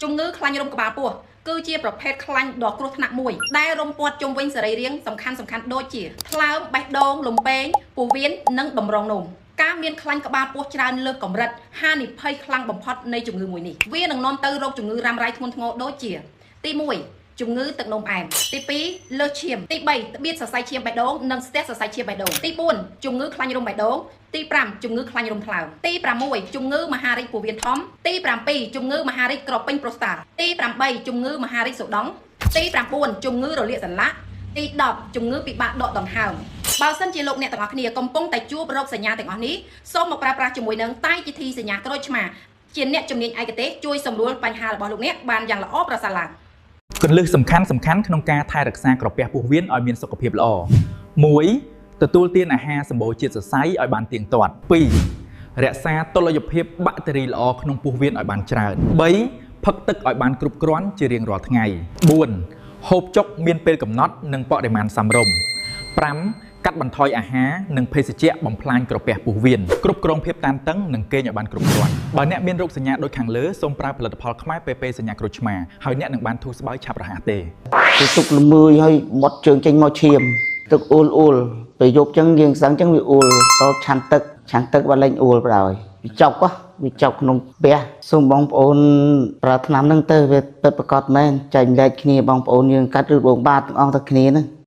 ជំងឺខ្លាញ់រោមក្បាលពោះគឺជាប្រភេទខ្លាញ់ដ៏គ្រោះថ្នាក់មួយដែលរំពាត់ជុំវិញសរីរាង្គសំខាន់ដូចជាថ្លើមបេះដូងលំពែងពោះវៀននិងតម្រងនោមការមានខ្លាញ់ក្បាលពោះច្រើនលើសកម្រិតហានិភ័យខ្លាំងបំផុតនៃជំងឺមួយនេះវានឹងនាំទៅរកជំងឺរ៉ាំរ៉ៃធ្ងន់ធ្ងរដូចជាទី1ជំងឺទឹកនោមផ្អែមទី2លើសឈាមទី3ត្បៀតសរសៃឈាមបេះដូងនិងស្ទះសរសៃឈាមបេះដូងទី4ជំងឺខ្លាញ់រោមបេះដូងទី5ជំងឺខ្លាញ់រោមថ្លើមទី6ជំងឺមហារីកពោះវៀនធំទី7ជំងឺមហារីកក្រពេញប្រូស្តាតទី8ជំងឺមហារីកសូដង់ទី9ជំងឺរលាកសន្លាក់ទី10ជំងឺពិបាកដកដង្ហើមបើសិនជាលោកអ្នកទាំងអស់គ្នាកំពុងតែជួបរោគសញ្ញាទាំងអស់នេះសូមមកប្រើប្រាស់ជាមួយនឹងតែជីធីសញ្ញាក្រូចឆ្មាជាអ្នកជំនាញឯកទេសជួយសម្រួលបញ្ហារបស់លោកអ្នកបានយ៉ាងល្អប្រសើរឡើងគន្លឹះសំខាន់ក្នុងការថែរក្សាក្រពះពោះវៀនឲ្យមានសុខភាពល្អ 1. ទទួលទានអាហារសម្បូរជាតិសរសៃឲ្យបានទៀងទាត់ 2. រក្សាតុល្យភាពបាក់តេរីល្អក្នុងពោះវៀនឲ្យបានច្រើន 3. ផឹកទឹកឲ្យបានគ្រប់គ្រាន់ជារៀងរាល់ថ្ងៃ 4. ហូបចុកមានពេលកំណត់និងបរិមាណសមរម្យ 5. កាត់បន្ថយអាហារនិងភេសជ្ជៈបំផ្លាញក្រពះពោះវៀនគ្រប់គ្រងភាពតានតឹងនិងគេងឲ្យបានគ្រប់គ្រាន់បើអ្នកមានរោគសញ្ញាដូចខាងលើសូមប្រើផលិតផលខ្មែរ PP សញ្ញាក្រូចឆ្មាហើយអ្នកនឹងបានធូរស្បើយឆាប់រហ័សទេទុកល្មើយឲ្យបត់ជើងចេញមកឈាមទឹកអ៊ូលពេលយប់ចឹងយើងស្អឹងចឹងវាអ៊ូលតឆាន់ទឹកបើលេងអ៊ូលបណ្ដោយវាចុកក្នុងផ្ទះសូមបងប្អូនប្រើថ្នាំហ្នឹងទៅវាពិតប្រាកដមែនចែកម្លែកគ្នាបងប្អូនយើងកាត់ឬបងបាទទាំងអស់ទៅគ្នាហ្នឹង